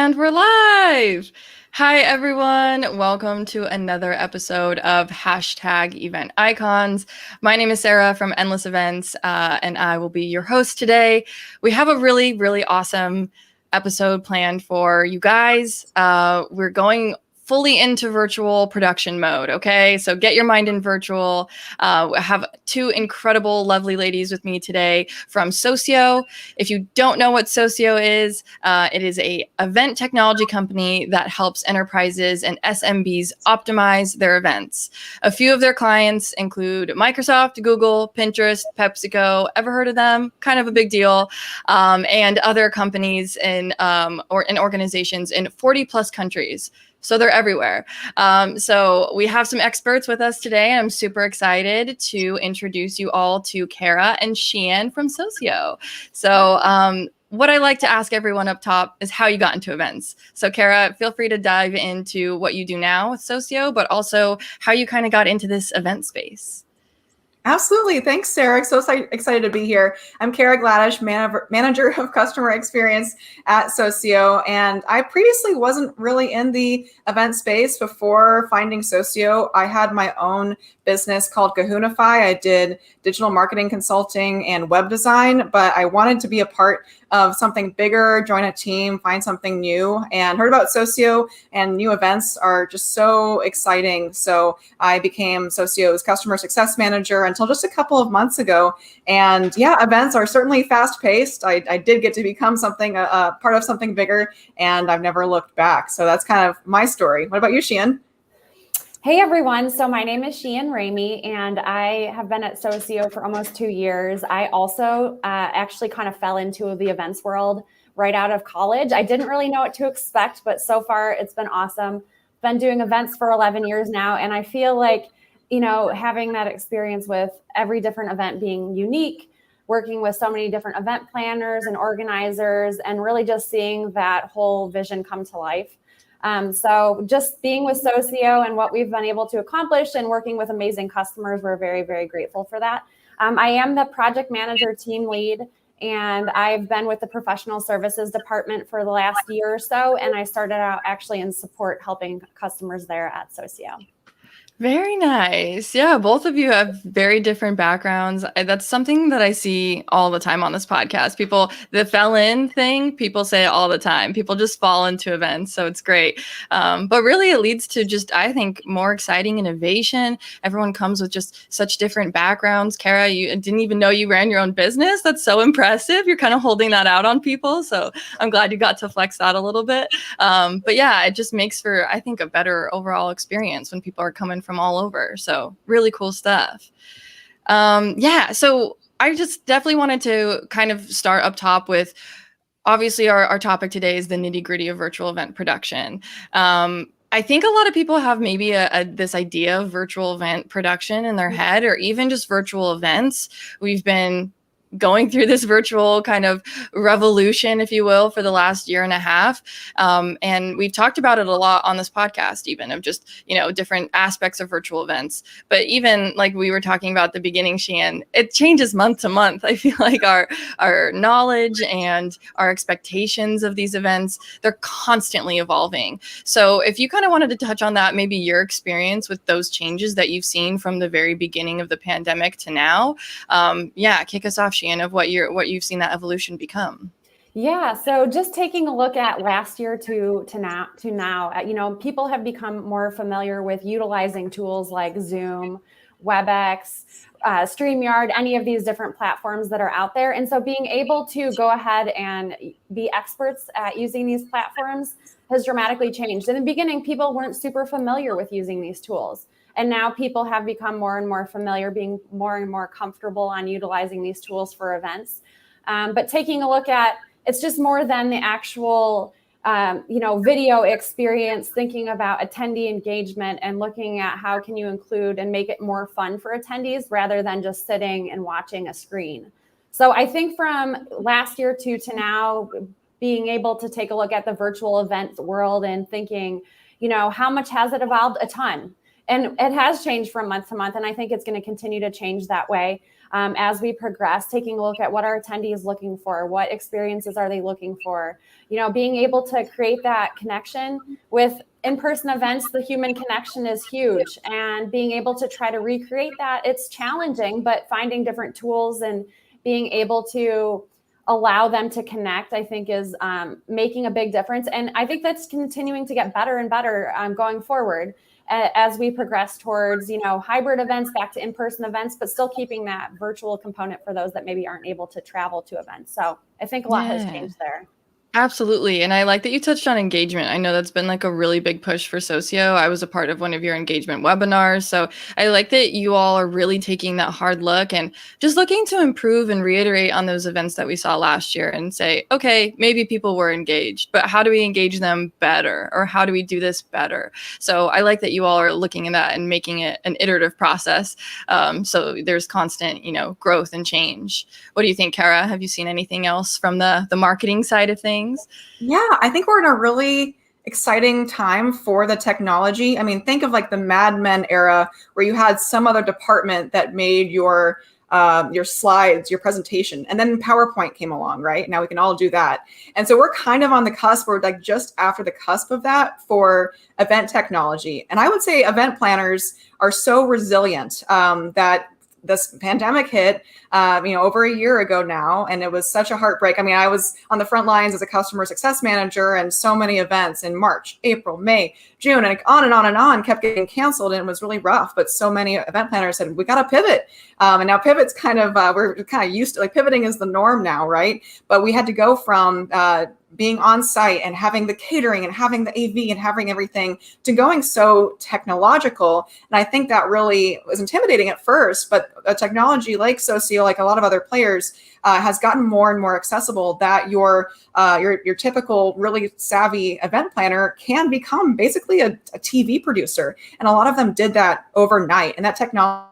And we're live. Hi, everyone. Welcome to another episode of #Event Icons. My name is Sarah from Endless Events, and I will be your host today. We have a really, really awesome episode planned for you guys. We're going fully into virtual production mode, okay? So get your mind in virtual. I have two incredible, lovely ladies with me today from Socio. If you don't know what Socio is, it is a event technology company that helps enterprises and SMBs optimize their events. A few of their clients include Microsoft, Google, Pinterest, PepsiCo. Ever heard of them? Kind of a big deal. And other companies and organizations in 40 plus countries. So they're everywhere. So we have some experts with us today. I'm super excited to introduce you all to Kara and Sheehan from Socio. So what I like to ask everyone up top is how you got into events. So Kara, feel free to dive into what you do now with Socio, but also how you kind of got into this event space. Absolutely. Thanks, Sarah. So excited to be here. I'm Kara Gladish, manager of customer experience at Socio. And I previously wasn't really in the event space before finding Socio. I had my own business called Kahunify. I did digital marketing consulting and web design, but I wanted to be a part of something bigger, join a team, find something new, and heard about Socio, and new events are just so exciting. So I became Socio's customer success manager until just a couple of months ago. And yeah, events are certainly fast paced. I did get to become a part of something bigger, and I've never looked back. So that's kind of my story. What about you, Sheehan? Hey everyone, so my name is Sheehan Ramey and I have been at Socio for almost 2 years. I also actually kind of fell into the events world right out of college. I didn't really know what to expect, but so far it's been awesome. Been doing events for 11 years now, and I feel like, you know, having that experience with every different event being unique, working with so many different event planners and organizers, and really just seeing that whole vision come to life. So just being with Socio and what we've been able to accomplish and working with amazing customers, we're very, very grateful for that. I am the project manager team lead, and I've been with the professional services department for the last year or so. And I started out actually in support, helping customers there at Socio. Very nice. Yeah, both of you have very different backgrounds. That's something that I see all the time on this podcast. The fell in thing, people say it all the time. People just fall into events, so it's great. But really it leads to just, I think, more exciting innovation. Everyone comes with just such different backgrounds. Kara, you didn't even know you ran your own business. That's so impressive. You're kind of holding that out on people. So I'm glad you got to flex that a little bit. But yeah, it just makes for, I think, a better overall experience when people are coming from all over. So really cool stuff. So I just definitely wanted to kind of start up top with, obviously our topic today is the nitty gritty of virtual event production. I think a lot of people have maybe this idea of virtual event production in their head, or even just virtual events. We've been going through this virtual kind of revolution, if you will, for the last year and a half. And we've talked about it a lot on this podcast, even of just, different aspects of virtual events. But even like we were talking about at the beginning, Sheehan, it changes month to month. I feel like our knowledge and our expectations of these events, they're constantly evolving. So if you kind of wanted to touch on that, maybe your experience with those changes that you've seen from the very beginning of the pandemic to now, kick us off, Sheehan, of what you've seen that evolution become. Yeah, so just taking a look at last year to now, people have become more familiar with utilizing tools like Zoom, WebEx, StreamYard, any of these different platforms that are out there. And so being able to go ahead and be experts at using these platforms has dramatically changed. In the beginning, people weren't super familiar with using these tools. And now people have become more and more familiar, being more and more comfortable on utilizing these tools for events. But taking a look at, it's just more than the actual, video experience, thinking about attendee engagement and looking at how can you include and make it more fun for attendees rather than just sitting and watching a screen. So I think from last year to now, being able to take a look at the virtual event world and thinking, how much has it evolved? A ton. And it has changed from month to month, and I think it's going to continue to change that way. as we progress, taking a look at what our attendees looking for, what experiences are they looking for, being able to create that connection with in-person events. The human connection is huge, and being able to try to recreate that, it's challenging, but finding different tools and being able to allow them to connect, I think, is making a big difference. And I think that's continuing to get better and better going forward as we progress towards, hybrid events, back to in-person events, but still keeping that virtual component for those that maybe aren't able to travel to events. So I think a lot has changed there. Absolutely. And I like that you touched on engagement. I know that's been like a really big push for Socio. I was a part of one of your engagement webinars. So I like that you all are really taking that hard look and just looking to improve and reiterate on those events that we saw last year and say, okay, maybe people were engaged, but how do we engage them better? Or how do we do this better? So I like that you all are looking at that and making it an iterative process. So there's constant, growth and change. What do you think, Kara? Have you seen anything else from the marketing side of things? Yeah, I think we're in a really exciting time for the technology. I mean, think of like the Mad Men era where you had some other department that made your slides, your presentation, and then PowerPoint came along, right? Now we can all do that. And so we're kind of on the cusp, we're like just after the cusp of that for event technology. And I would say event planners are so resilient that this pandemic hit, over a year ago now, and it was such a heartbreak. I mean, I was on the front lines as a customer success manager, and so many events in March, April, May, June, and on and on and on kept getting canceled, and it was really rough. But so many event planners said, we got to pivot. And now pivot's kind of, we're kind of used to, like, pivoting is the norm now, right? But we had to go from being on site and having the catering and having the AV and having everything to going so technological. And I think that really was intimidating at first, but a technology like Socio, like a lot of other players, has gotten more and more accessible, that your typical really savvy event planner can become basically a TV producer. And a lot of them did that overnight. And that technology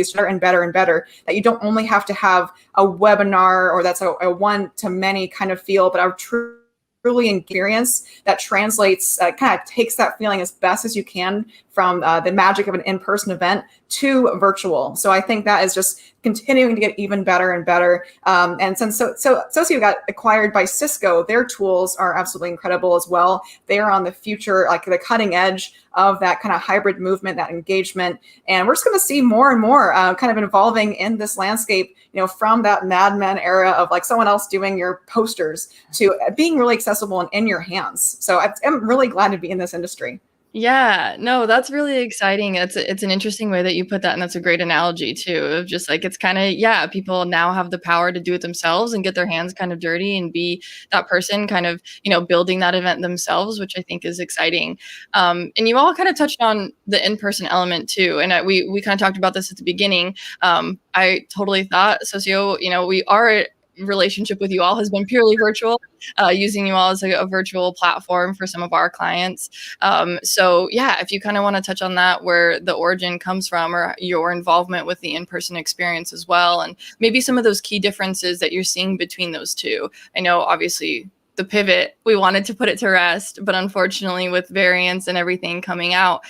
is better and better and better, that you don't only have to have a webinar or that's a one-to-many kind of feel, but a truly experience that translates, kind of takes that feeling as best as you can from the magic of an in-person event to virtual. So I think that is just continuing to get even better and better. And since Socio got acquired by Cisco, their tools are absolutely incredible as well. They are on the future, like the cutting edge of that kind of hybrid movement, that engagement. And we're just going to see more and more kind of evolving in this landscape, from that Mad Men era of like someone else doing your posters to being really accessible and in your hands. So I'm really glad to be in this industry. Yeah, no, that's really exciting. It's an interesting way that you put that, and that's a great analogy too, of just like it's kind of, people now have the power to do it themselves and get their hands kind of dirty and be that person kind of, building that event themselves, which I think is exciting. And you all kind of touched on the in-person element too, and we kind of talked about this at the beginning. I totally thought Socio, our relationship with you all has been purely virtual, using you all as a virtual platform for some of our clients. So yeah, if you kind of want to touch on that, where the origin comes from or your involvement with the in-person experience as well, and maybe some of those key differences that you're seeing between those two. I know obviously the pivot, we wanted to put it to rest, but unfortunately with variants and everything coming out,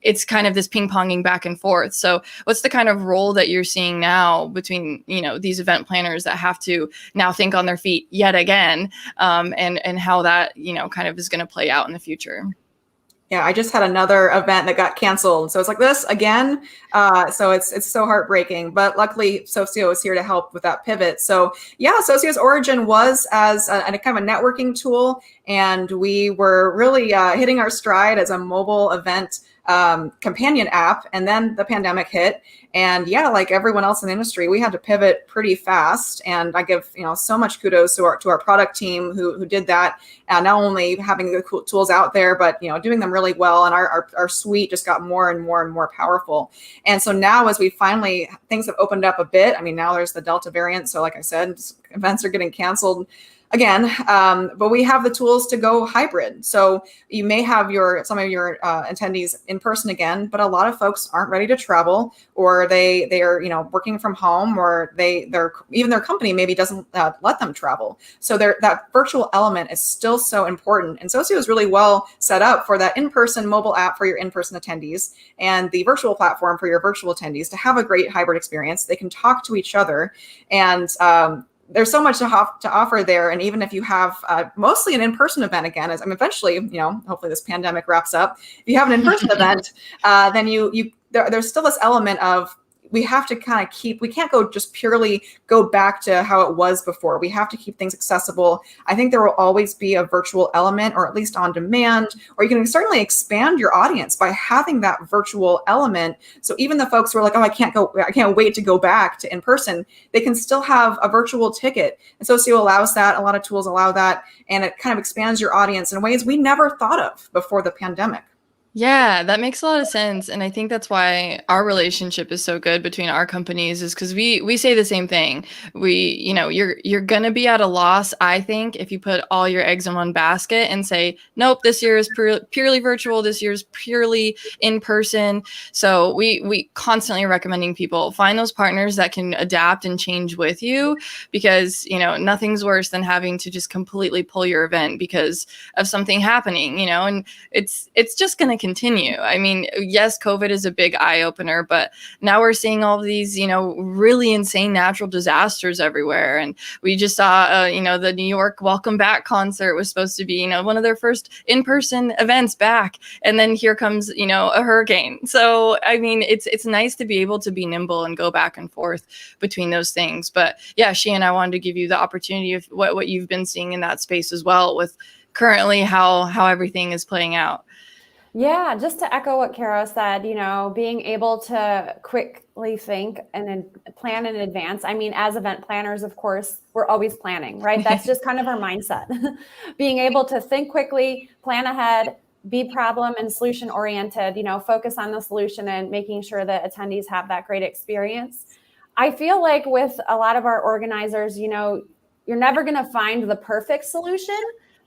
it's kind of this ping-ponging back and forth. So what's the kind of role that you're seeing now between, these event planners that have to now think on their feet yet again, and how that, kind of is going to play out in the future? Yeah, I just had another event that got canceled. So it's like this again. So it's so heartbreaking, but luckily Socio is here to help with that pivot. So yeah, Socio's origin was as a kind of a networking tool. And we were really hitting our stride as a mobile event companion app. And then the pandemic hit. And yeah, like everyone else in the industry, we had to pivot pretty fast. And I give so much kudos to our product team who did that. Not only having the cool tools out there, but doing them really well. And our suite just got more and more and more powerful. And so now, as we finally, things have opened up a bit. I mean, now there's the Delta variant. So like I said, events are getting canceled again, but we have the tools to go hybrid. So you may have some of your attendees in person again, but a lot of folks aren't ready to travel, or they are working from home, or even their company maybe doesn't let them travel. So that virtual element is still so important. And Socio is really well set up for that in-person mobile app for your in-person attendees and the virtual platform for your virtual attendees to have a great hybrid experience. They can talk to each other, and there's so much to offer there. And even if you have mostly an in-person event again, eventually, hopefully this pandemic wraps up. If you have an in-person event, then there's still this element of, we have to kind of we can't just purely go back to how it was before. We have to keep things accessible. I think there will always be a virtual element, or at least on demand, or you can certainly expand your audience by having that virtual element. So even the folks who are like, oh, I can't wait to go back to in person, they can still have a virtual ticket. And Socio allows that. A lot of tools allow that. And it kind of expands your audience in ways we never thought of before the pandemic. Yeah, that makes a lot of sense. And I think that's why our relationship is so good between our companies, is because we say the same thing. You're gonna be at a loss, I think, if you put all your eggs in one basket and say, nope, this year is purely virtual, this year is purely in person. So we constantly are recommending people find those partners that can adapt and change with you, because nothing's worse than having to just completely pull your event because of something happening, and it's just gonna continue. I mean, yes, COVID is a big eye opener, but now we're seeing all of these, really insane natural disasters everywhere. And we just saw, the New York Welcome Back concert was supposed to be, one of their first in-person events back. And then here comes, a hurricane. So, I mean, it's nice to be able to be nimble and go back and forth between those things. But yeah, Sheehan, I wanted to give you the opportunity of what you've been seeing in that space as well, with currently how everything is playing out. Yeah, just to echo what Kara said, being able to quickly think and then plan in advance. I mean, as event planners, of course, we're always planning, right? That's just kind of our mindset. Being able to think quickly, plan ahead, be problem and solution oriented, focus on the solution and making sure that attendees have that great experience. I feel like with a lot of our organizers, you're never going to find the perfect solution.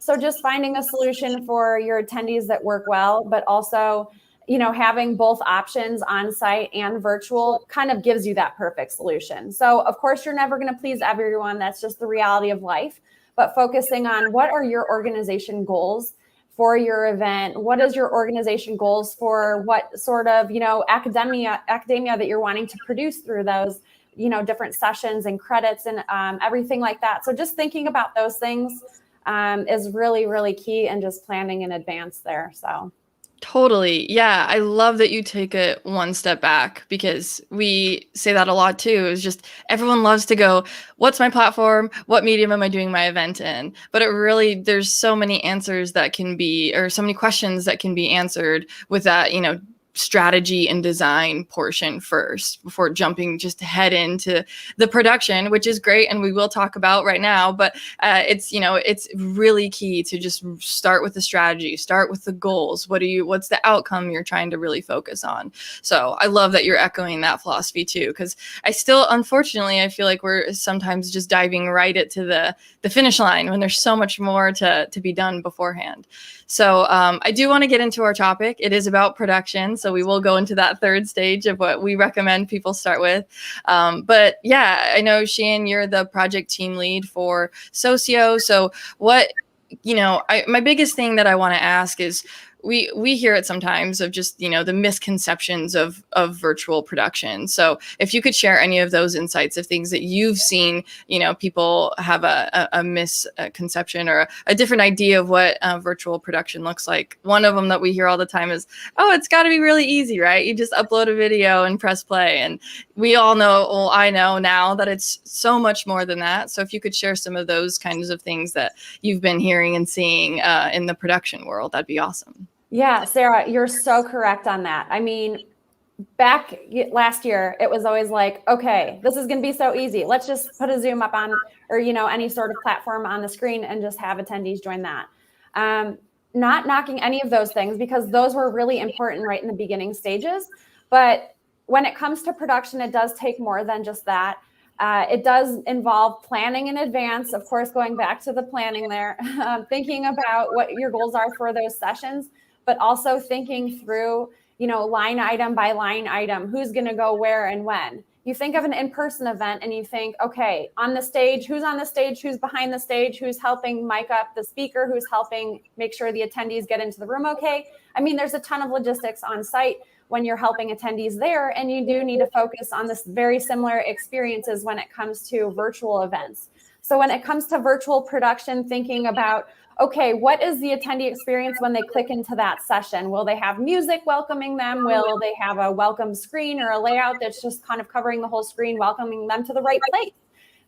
So just finding a solution for your attendees that work well, but also, having both options on site and virtual kind of gives you that perfect solution. So of course, you're never going to please everyone. That's just the reality of life. But focusing on what are your organization goals for your event? What is your organization goals for what sort of, academia that you're wanting to produce through those, different sessions and credits and everything like that. So just thinking about those things is really, really key, and just planning in advance there. So totally. Yeah. I love that you take it one step back, because we say that a lot too. Is just everyone loves to go, what's my platform? What medium am I doing my event in? But there's so many answers that can be, or so many questions that can be answered with that, strategy and design portion first, before jumping just head into the production, which is great, and we will talk about right now. But it's really key to just start with the strategy, start with the goals. What's the outcome you're trying to really focus on? So I love that you're echoing that philosophy too, because unfortunately, I feel like we're sometimes just diving right into the finish line when there's so much more to be done beforehand. So I do want to get into our topic. It is about production. So we will go into that third stage of what we recommend people start with. But yeah, I know, Sheehan, you're the project team lead for Socio. So my biggest thing that I want to ask is, we hear it sometimes of just, the misconceptions of virtual production. So if you could share any of those insights of things that you've seen, people have a misconception or a different idea of what virtual production looks like. One of them that we hear all the time is, oh, it's got to be really easy, right? You just upload a video and press play. And we all know, well, I know now that it's so much more than that. So if you could share some of those kinds of things that you've been hearing and seeing in the production world, that'd be awesome. Yeah, Sarah, you're so correct on that. I mean, back last year, it was always like, okay, this is going to be so easy. Let's just put a Zoom up on, or, any sort of platform on the screen and just have attendees join that. Not knocking any of those things, because those were really important right in the beginning stages. But when it comes to production, it does take more than just that. It does involve planning in advance, of course, going back to the planning there, thinking about what your goals are for those sessions, but also thinking through, line item by line item, who's going to go where and when. You think of an in-person event and you think, okay, on the stage, who's behind the stage, who's helping mic up the speaker, who's helping make sure the attendees get into the room okay. I mean, there's a ton of logistics on site when you're helping attendees there, and you do need to focus on this very similar experiences when it comes to virtual events. So when it comes to virtual production, thinking about, okay, what is the attendee experience when they click into that session? Will they have music welcoming them? Will they have a welcome screen or a layout that's just kind of covering the whole screen, welcoming them to the right place?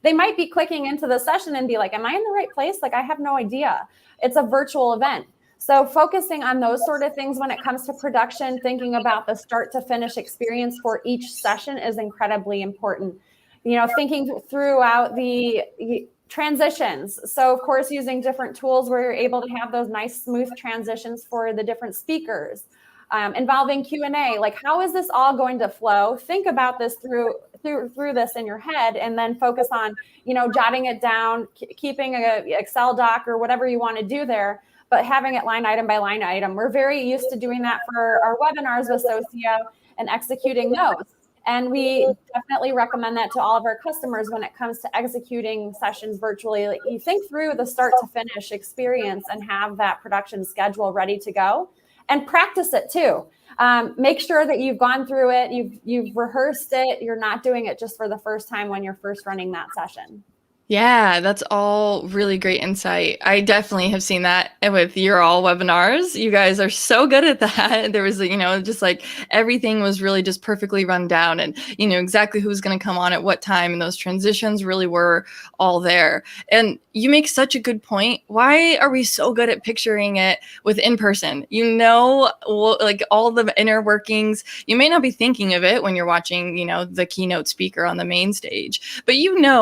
They might be clicking into the session and be like, am I in the right place? Like, I have no idea. It's a virtual event. So focusing on those sort of things when it comes to production, thinking about the start to finish experience for each session is incredibly important. Thinking throughout the transitions. So of course, using different tools where you're able to have those nice smooth transitions for the different speakers, involving Q&A, like how is this all going to flow? Think about this through this in your head, and then focus on, jotting it down, keeping a Excel doc or whatever you want to do there, but having it line item by line item. We're very used to doing that for our webinars with Socio and executing those. And we definitely recommend that to all of our customers when it comes to executing sessions virtually. Like, you think through the start to finish experience and have that production schedule ready to go, and practice it too. Make sure that you've gone through it, you've rehearsed it. You're not doing it just for the first time when you're first running that session. Yeah, that's all really great insight. I definitely have seen that with your all webinars. You guys are so good at that. There was, just like everything was really just perfectly run down, and, exactly who's going to come on at what time. And those transitions really were all there. And you make such a good point. Why are we so good at picturing it with in person? Like all the inner workings. You may not be thinking of it when you're watching, the keynote speaker on the main stage, but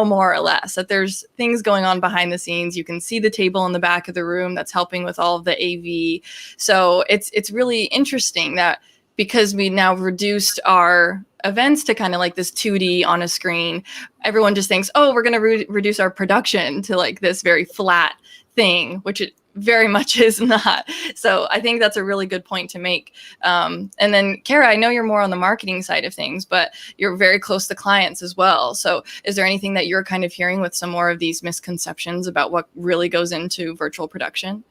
more or less that there's things going on behind the scenes. You can see the table in the back of the room that's helping with all of the AV. So it's really interesting that because we now reduced our events to kind of like this 2D on a screen, everyone just thinks, oh, we're going to reduce our production to like this very flat thing, which it very much is not. So I think that's a really good point to make. And then Kara, I know you're more on the marketing side of things, but you're very close to clients as well. So is there anything that you're kind of hearing with some more of these misconceptions about what really goes into virtual production?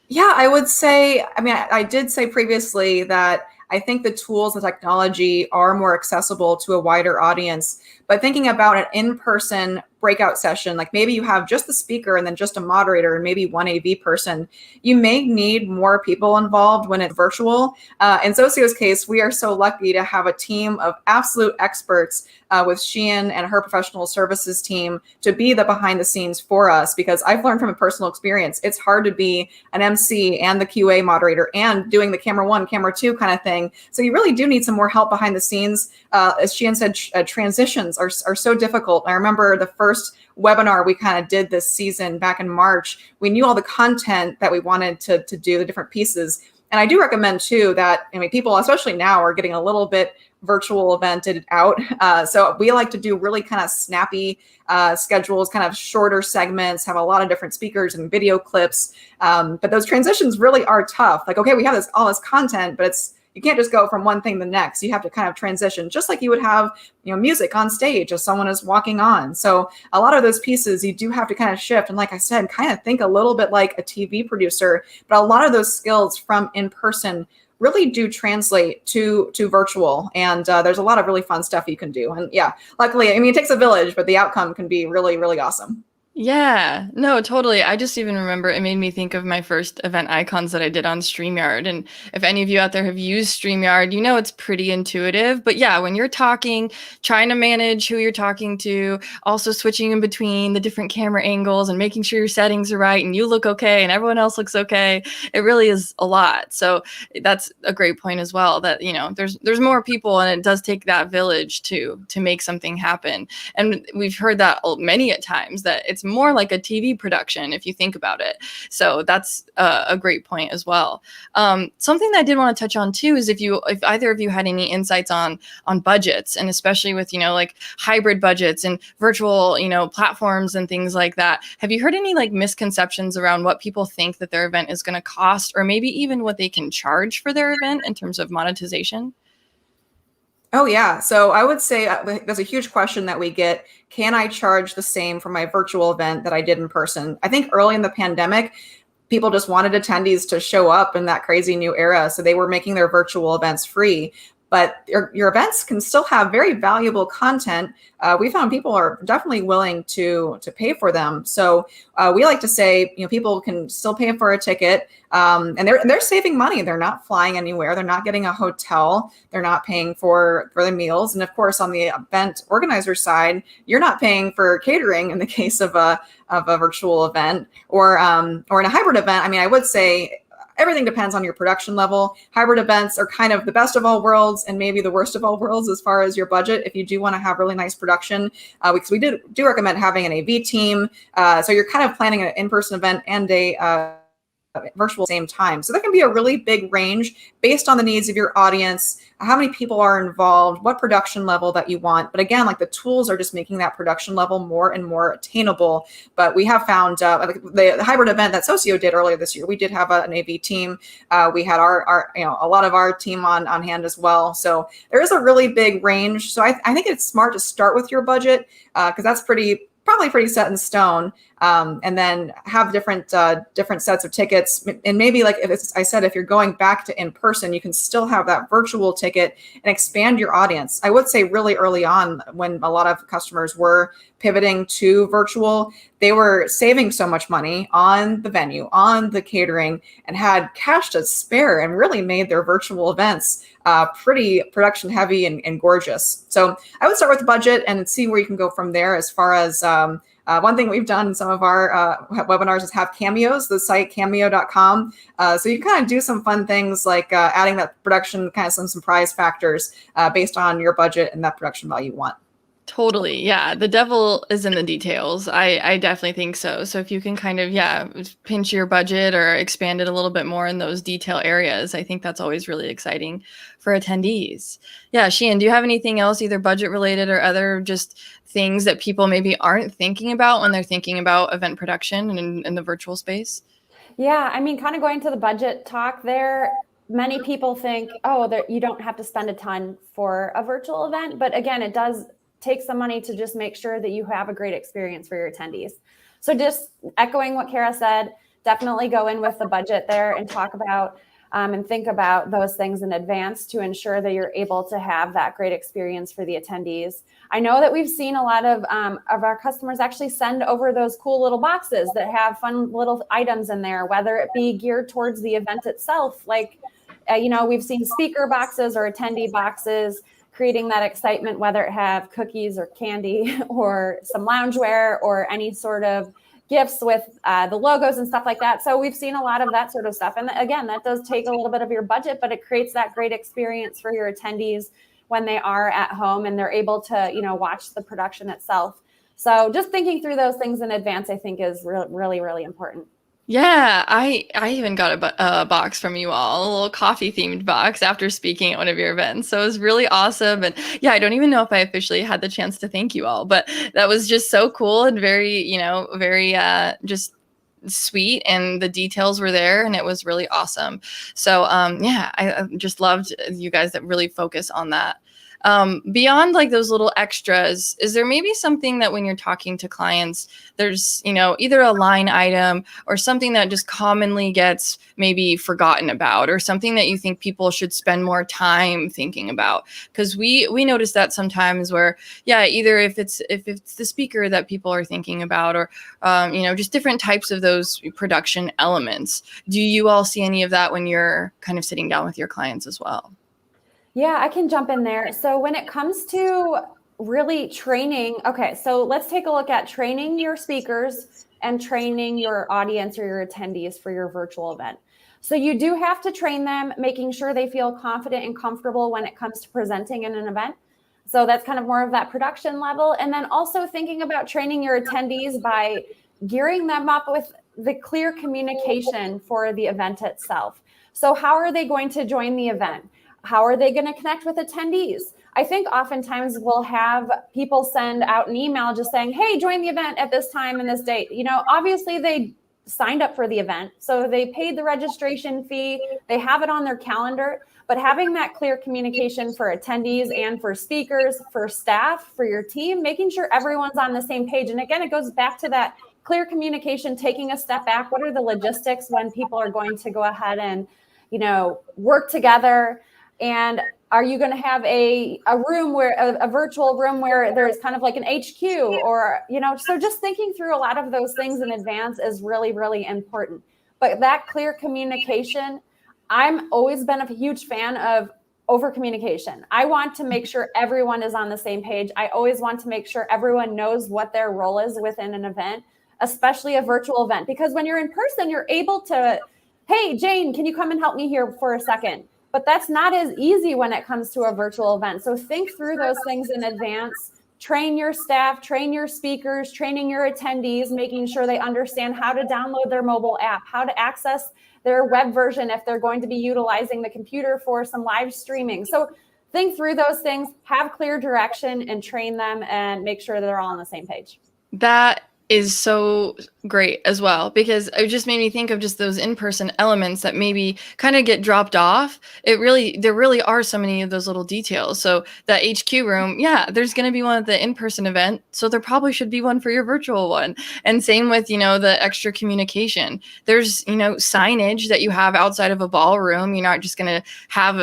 Yeah, I would say, I did say previously that I think the tools and technology are more accessible to a wider audience. But thinking about an in-person breakout session, like maybe you have just the speaker and then just a moderator and maybe one AV person, you may need more people involved when it's virtual. In Socio's case, we are so lucky to have a team of absolute experts with Sheehan and her professional services team to be the behind the scenes for us, because I've learned from a personal experience, it's hard to be an MC and the QA moderator and doing the camera 1, camera 2 kind of thing. So you really do need some more help behind the scenes. As Sheehan said, transitions are so difficult. I remember the first webinar we kind of did this season back in March. We knew all the content that we wanted to do, the different pieces. And I do recommend too that, people, especially now, are getting a little bit virtual evented out. So we like to do really kind of snappy schedules, kind of shorter segments, have a lot of different speakers and video clips. But those transitions really are tough. Like, okay, we have all this content, but you can't just go from one thing to the next. You have to kind of transition, just like you would have, music on stage as someone is walking on. So a lot of those pieces you do have to kind of shift. And like I said, kind of think a little bit like a TV producer, but a lot of those skills from in person really do translate to virtual. And there's a lot of really fun stuff you can do. And yeah, luckily, it takes a village, but the outcome can be really, really awesome. Yeah, no, totally. I just even remember it made me think of my first event icons that I did on StreamYard. And if any of you out there have used StreamYard, it's pretty intuitive. But yeah, when you're talking, trying to manage who you're talking to, also switching in between the different camera angles and making sure your settings are right and you look okay and everyone else looks okay, it really is a lot. So that's a great point as well, that, there's more people and it does take that village to make something happen. And we've heard that many a times, that it's more like a TV production if you think about it. So that's a great point as well. Something that I did want to touch on too is if either of you had any insights on budgets, and especially with, like hybrid budgets and virtual, platforms and things like that. Have you heard any like misconceptions around what people think that their event is going to cost, or maybe even what they can charge for their event in terms of monetization? Oh, yeah. So I would say there's a huge question that we get. Can I charge the same for my virtual event that I did in person? I think early in the pandemic, people just wanted attendees to show up in that crazy new era. So they were making their virtual events free. But your events can still have very valuable content. We found people are definitely willing to pay for them. So we like to say, people can still pay for a ticket, and they're saving money. They're not flying anywhere. They're not getting a hotel. They're not paying for the meals. And of course, on the event organizer side, you're not paying for catering in the case of a virtual event or in a hybrid event. I mean, I would say everything depends on your production level. Hybrid events are kind of the best of all worlds and maybe the worst of all worlds as far as your budget. If you do want to have really nice production, because we do recommend having an AV team. So you're kind of planning an in-person event and a virtual same time. So there can be a really big range based on the needs of your audience, how many people are involved, what production level that you want. But again, like the tools are just making that production level more and more attainable. But we have found the hybrid event that Socio did earlier this year, we did have an AV team. We had our a lot of our team on hand as well. So there is a really big range. So I think it's smart to start with your budget because that's probably pretty set in stone, and then have different sets of tickets. And maybe like if you're going back to in person, you can still have that virtual ticket and expand your audience. I would say really early on when a lot of customers were pivoting to virtual, they were saving so much money on the venue, on the catering, and had cash to spare and really made their virtual events pretty production heavy and gorgeous. So I would start with the budget and see where you can go from there. As far as one thing we've done in some of our webinars is have cameos, the site cameo.com. So you can kind of do some fun things like adding that production, kind of some prize factors based on your budget and that production value you want. Totally. Yeah. The devil is in the details. I definitely think so. So if you can kind of, pinch your budget or expand it a little bit more in those detail areas, I think that's always really exciting for attendees. Yeah. Sheehan, do you have anything else, either budget related or other just things that people maybe aren't thinking about when they're thinking about event production and in the virtual space? Yeah. I mean, kind of going to the budget talk there. Many people think, you don't have to spend a ton for a virtual event. But again, it does take some money to just make sure that you have a great experience for your attendees. So just echoing what Kara said, definitely go in with the budget there and talk about and think about those things in advance to ensure that you're able to have that great experience for the attendees. I know that we've seen a lot of our customers actually send over those cool little boxes that have fun little items in there, whether it be geared towards the event itself. Like, we've seen speaker boxes or attendee boxes, creating that excitement, whether it have cookies or candy or some loungewear or any sort of gifts with the logos and stuff like that. So we've seen a lot of that sort of stuff. And again, that does take a little bit of your budget, but it creates that great experience for your attendees when they are at home and they're able to, watch the production itself. So just thinking through those things in advance, I think is really, really important. Yeah, I even got a box from you all, a little coffee themed box after speaking at one of your events. So it was really awesome. And yeah, I don't even know if I officially had the chance to thank you all, but that was just so cool and very, very just sweet, and the details were there and it was really awesome. So I just loved you guys that really focus on that. Beyond like those little extras, is there maybe something that when you're talking to clients, there's, either a line item or something that just commonly gets maybe forgotten about, or something that you think people should spend more time thinking about? Because we notice that sometimes where, either if it's the speaker that people are thinking about, or, just different types of those production elements. Do you all see any of that when you're kind of sitting down with your clients as well? Yeah, I can jump in there. So when it comes to really training, okay, so let's take a look at training your speakers and training your audience or your attendees for your virtual event. So you do have to train them, making sure they feel confident and comfortable when it comes to presenting in an event. So that's kind of more of that production level. And then also thinking about training your attendees by gearing them up with the clear communication for the event itself. So how are they going to join the event? How are they going to connect with attendees? I think oftentimes we'll have people send out an email just saying, hey, join the event at this time and this date. Obviously they signed up for the event, so they paid the registration fee, they have it on their calendar, but having that clear communication for attendees and for speakers, for staff, for your team, making sure everyone's on the same page. And again, it goes back to that clear communication, taking a step back. What are the logistics when people are going to go ahead and, work together? And are you going to have a room where a virtual room where there's kind of like an HQ or, so just thinking through a lot of those things in advance is really, really important. But that clear communication, I'm always been a huge fan of over communication. I want to make sure everyone is on the same page. I always want to make sure everyone knows what their role is within an event, especially a virtual event, because when you're in person, you're able to, hey, Jane, can you come and help me here for a second? But that's not as easy when it comes to a virtual event. So think through those things in advance, train your staff, train your speakers, training your attendees, making sure they understand how to download their mobile app, how to access their web version if they're going to be utilizing the computer for some live streaming. So think through those things, have clear direction, and train them and make sure they're all on the same page. That is so great as well, because it just made me think of just those in-person elements that maybe kind of get dropped off. There really are so many of those little details. So that HQ room, yeah, there's going to be one at the in-person event, so there probably should be one for your virtual one. And same with, the extra communication. There's, signage that you have outside of a ballroom. You're not just going to have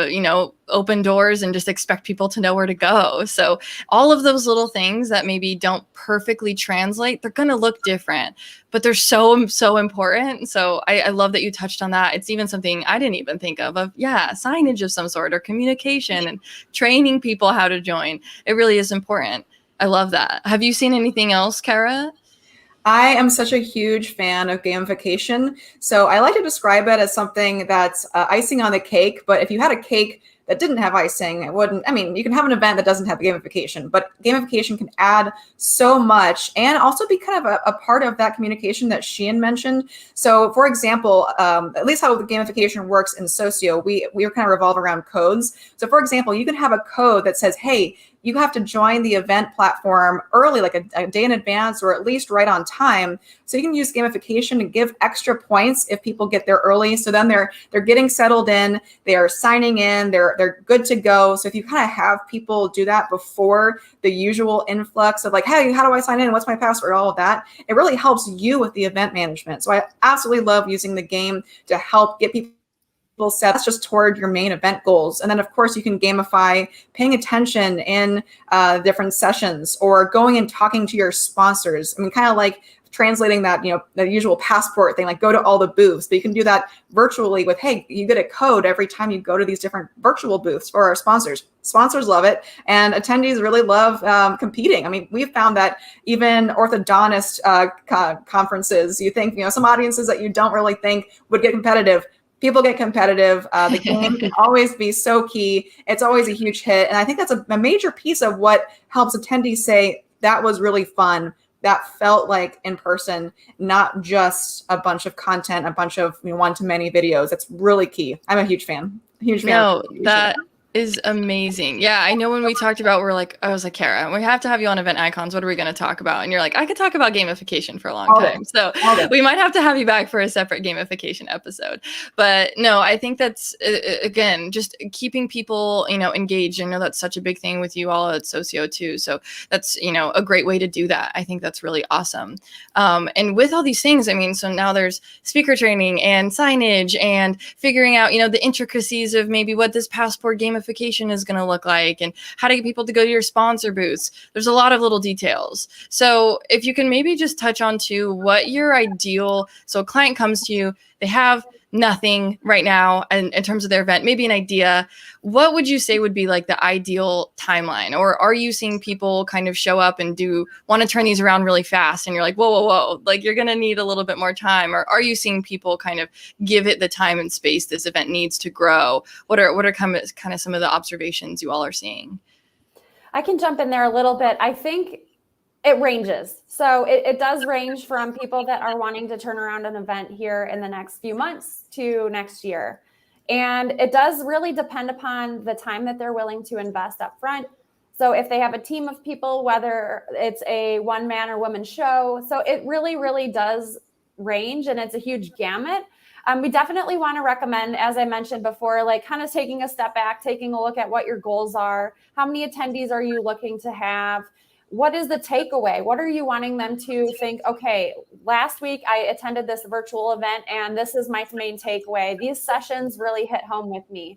open doors and just expect people to know where to go. So all of those little things that maybe don't perfectly translate, they're going to look different, but they're so, so important. So I love that you touched on that. It's even something I didn't even think of, signage of some sort or communication and training people how to join. It really is important. I love that. Have you seen anything else, Kara? I am such a huge fan of gamification. So I like to describe it as something that's icing on the cake. But if you had a cake that didn't have icing, you can have an event that doesn't have gamification, but gamification can add so much and also be kind of a part of that communication that Sheehan mentioned. So for example, at least how the gamification works in Socio, we kind of revolve around codes. So for example, you can have a code that says, hey, you have to join the event platform early, like a day in advance, or at least right on time. So you can use gamification to give extra points if people get there early. So then they're getting settled in, they are signing in, they're good to go. So if you kind of have people do that before the usual influx of like, hey, how do I sign in? What's my password? All of that, it really helps you with the event management. So I absolutely love using the game to help get people set. That's just toward your main event goals. And then of course you can gamify paying attention in different sessions or going and talking to your sponsors. Kind of like translating that, the usual passport thing, like go to all the booths, but you can do that virtually with, hey, you get a code every time you go to these different virtual booths for our sponsors. Sponsors love it. And attendees really love competing. We've found that even orthodontist conferences, you think, some audiences that you don't really think would get competitive, people get competitive. The game can always be so key. It's always a huge hit. And I think that's a major piece of what helps attendees say, that was really fun. That felt like in person, not just a bunch of content, a bunch of one-to-many videos. That's really key. I'm a huge fan. No, that is amazing. Yeah, I know when we talked about, I was like, Kara, we have to have you on Event Icons. What are we going to talk about? And you're like, I could talk about gamification for a long time. So we might have to have you back for a separate gamification episode. But no, I think that's, again, just keeping people, engaged. I know that's such a big thing with you all at Socio too. So that's, a great way to do that. I think that's really awesome. And with all these things, so now there's speaker training and signage and figuring out, the intricacies of maybe what this passport gamification is going to look like and how to get people to go to your sponsor booths. There's a lot of little details. So if you can maybe just touch on to what your ideal, so a client comes to you, they have nothing right now in terms of their event, maybe an idea. What would you say would be like the ideal timeline? Or are you seeing people kind of show up and want to turn these around really fast and you're like, whoa, like you're going to need a little bit more time? Or are you seeing people kind of give it the time and space this event needs to grow? What are kind of some of the observations you all are seeing? I can jump in there a little bit. I think it ranges. So it does range from people that are wanting to turn around an event here in the next few months to next year. And it does really depend upon the time that they're willing to invest up front. So if they have a team of people, whether it's a one man or woman show, so it really, really does range, and it's a huge gamut. We definitely want to recommend, as I mentioned before, like kind of taking a step back, taking a look at what your goals are. How many attendees are you looking to have? What is the takeaway? What are you wanting them to think? Okay, last week I attended this virtual event and this is my main takeaway. These sessions really hit home with me.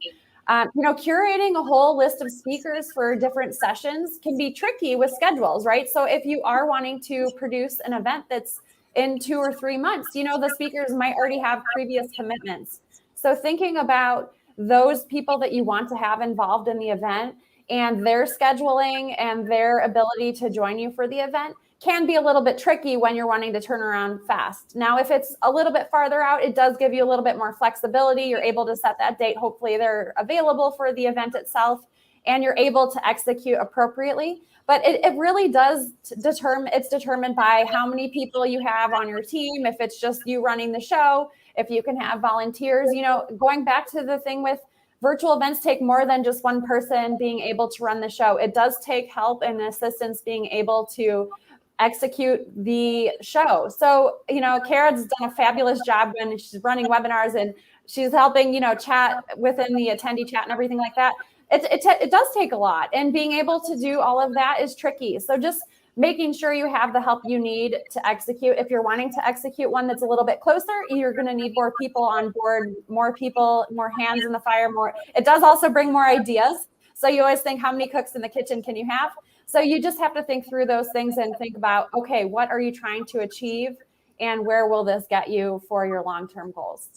Curating a whole list of speakers for different sessions can be tricky with schedules, right? So if you are wanting to produce an event that's in 2 or 3 months, the speakers might already have previous commitments. So thinking about those people that you want to have involved in the event and their scheduling and their ability to join you for the event can be a little bit tricky when you're wanting to turn around fast. Now, if it's a little bit farther out, it does give you a little bit more flexibility. You're able to set that date. Hopefully they're available for the event itself and you're able to execute appropriately. But it really does it's determined by how many people you have on your team. If it's just you running the show, if you can have volunteers, going back to the thing with virtual events take more than just one person being able to run the show. It does take help and assistance being able to execute the show. So, Kara's done a fabulous job when she's running webinars and she's helping, chat within the attendee chat and everything like that. It does take a lot, and being able to do all of that is tricky. So just making sure you have the help you need to execute. If you're wanting to execute one that's a little bit closer, you're going to need more people on board, more people, more hands in the fire, more. It does also bring more ideas. So you always think, how many cooks in the kitchen can you have? So you just have to think through those things and think about, okay, what are you trying to achieve and where will this get you for your long-term goals?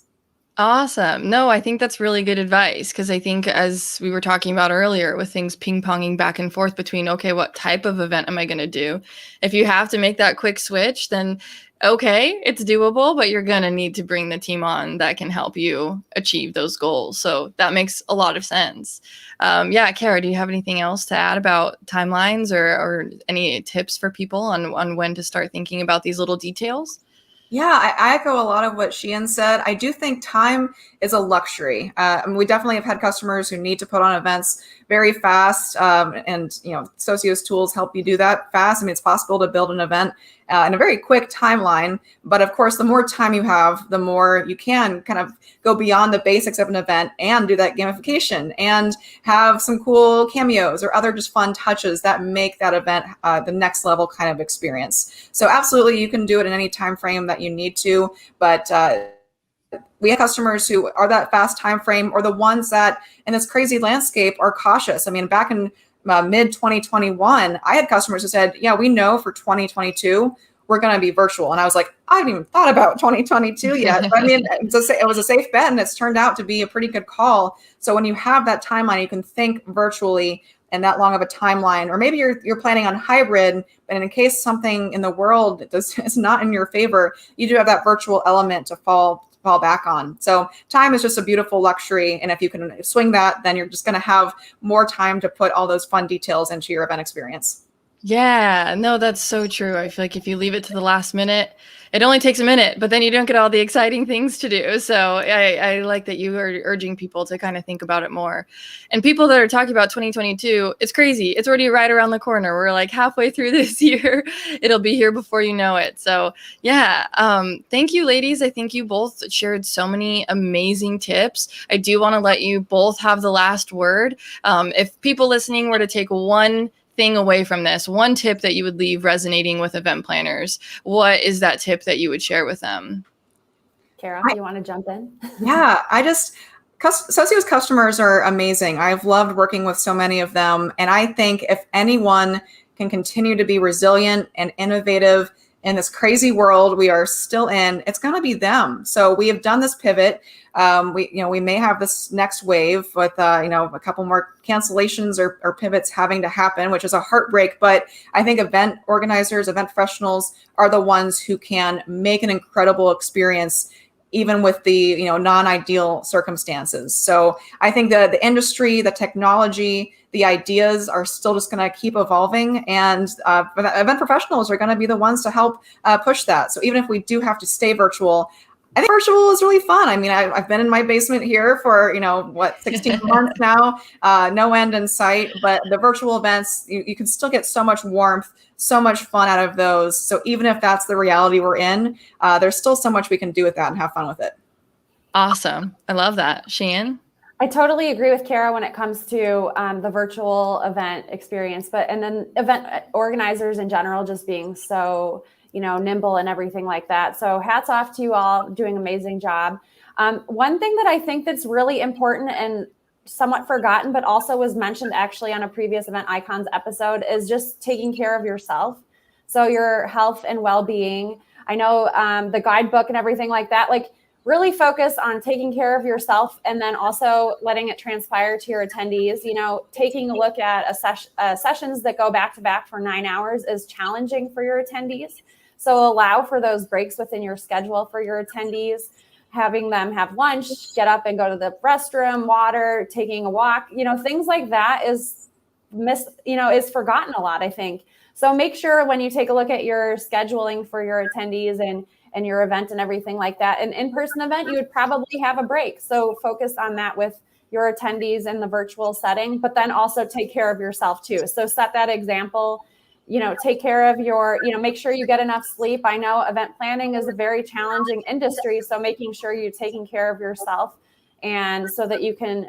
Awesome. No, I think that's really good advice, because I think, as we were talking about earlier, with things ping-ponging back and forth between, okay, what type of event am I going to do? If you have to make that quick switch, then okay, it's doable, but you're going to need to bring the team on that can help you achieve those goals. So that makes a lot of sense. Kara, do you have anything else to add about timelines or any tips for people on when to start thinking about these little details? Yeah, I echo a lot of what Sheehan said. I do think time is a luxury. We definitely have had customers who need to put on events very fast, and Socio's tools help you do that fast. I mean, it's possible to build an event in a very quick timeline, but of course, the more time you have, the more you can kind of go beyond the basics of an event and do that gamification and have some cool cameos or other just fun touches that make that event the next level kind of experience. So absolutely, you can do it in any time frame that you need to, but we have customers who are that fast time frame, or the ones that in this crazy landscape are cautious. I mean, back in mid 2021, I had customers who said, yeah, we know for 2022, we're going to be virtual. And I was like, I haven't even thought about 2022 yet. But I mean, it was a safe bet, and it's turned out to be a pretty good call. So when you have that timeline, you can think virtually and that long of a timeline, or maybe you're planning on hybrid, but in case something in the world is not in your favor, you do have that virtual element to fall back on. So time is just a beautiful luxury. And if you can swing that, then you're just going to have more time to put all those fun details into your event experience. Yeah, no, that's so true. I feel like if you leave it to the last minute, it only takes a minute, but then you don't get all the exciting things to do. So I like that you are urging people to kind of think about it more. And people that are talking about 2022, it's crazy. It's already right around the corner. We're like halfway through this year. It'll be here before you know it. So yeah, thank you, ladies. I think you both shared so many amazing tips. I do want to let you both have the last word. If people listening were to take one thing away from this, one tip that you would leave resonating with event planners, what is that tip that you would share with them? Kara, you want to jump in? Yeah, Socio's customers are amazing. I've loved working with so many of them. And I think if anyone can continue to be resilient and innovative in this crazy world we are still in, it's going to be them. So we have done this pivot. We may have this next wave with a couple more cancellations or pivots having to happen, which is a heartbreak. But I think event organizers, event professionals are the ones who can make an incredible experience even with the non-ideal circumstances. So I think that the industry, the technology, the ideas are still just going to keep evolving, and event professionals are going to be the ones to help push that. So even if we do have to stay virtual, I think virtual is really fun. I mean, I've been in my basement here for, 16 months now, no end in sight, but the virtual events, you can still get so much warmth, so much fun out of those. So even if that's the reality we're in, there's still so much we can do with that and have fun with it. Awesome. I love that. Sheehan? I totally agree with Kara when it comes to the virtual event experience, and then event organizers in general just being so nimble and everything like that. So hats off to you all, doing an amazing job. One thing that I think that's really important and somewhat forgotten, but also was mentioned actually on a previous Event Icons episode, is just taking care of yourself. So your health and well-being. I know the guidebook and everything like that, really focus on taking care of yourself, and then also letting it transpire to your attendees. Taking a look at sessions that go back to back for 9 hours is challenging for your attendees. So allow for those breaks within your schedule for your attendees, having them have lunch, get up and go to the restroom, water, taking a walk, things like that is forgotten a lot, I think. So make sure when you take a look at your scheduling for your attendees and your event and everything like that, an in-person event, you would probably have a break. So focus on that with your attendees in the virtual setting, but then also take care of yourself too. So set that example, take care of make sure you get enough sleep. I know event planning is a very challenging industry. So making sure you're taking care of yourself, and so that you can,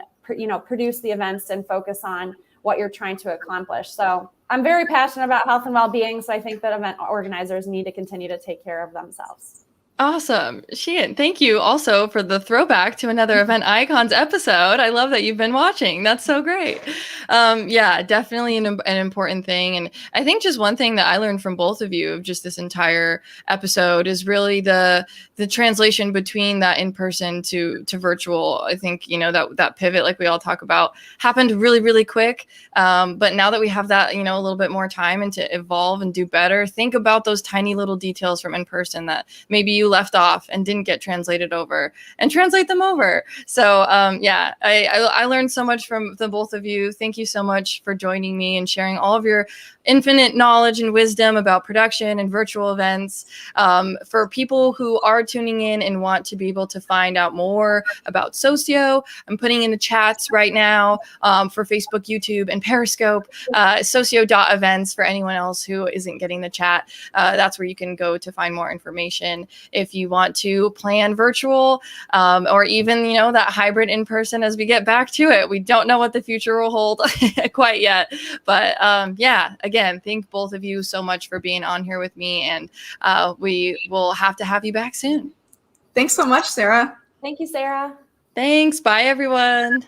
produce the events and focus on what you're trying to accomplish. So I'm very passionate about health and well-being. So I think that event organizers need to continue to take care of themselves. Awesome. Sheehan, thank you also for the throwback to another Event Icons episode. I love that you've been watching. That's so great. Yeah, definitely an important thing. And I think just one thing that I learned from both of you of just this entire episode is really the translation between that in-person to virtual. I think, that pivot, like we all talk about, happened really, really quick. But now that we have that, a little bit more time and to evolve and do better, think about those tiny little details from in-person that maybe you left off and didn't get translated over, and translate them over. So yeah, I learned so much from the both of you. Thank you so much for joining me and sharing all of your infinite knowledge and wisdom about production and virtual events. For people who are tuning in and want to be able to find out more about Socio, I'm putting in the chats right now for Facebook, YouTube, and Periscope, socio.events for anyone else who isn't getting the chat. That's where you can go to find more information. If you want to plan virtual or even, that hybrid in person as we get back to it. We don't know what the future will hold quite yet. But yeah, again, thank both of you so much for being on here with me. And we will have to have you back soon. Thanks so much, Sarah. Thank you, Sarah. Thanks. Bye, everyone.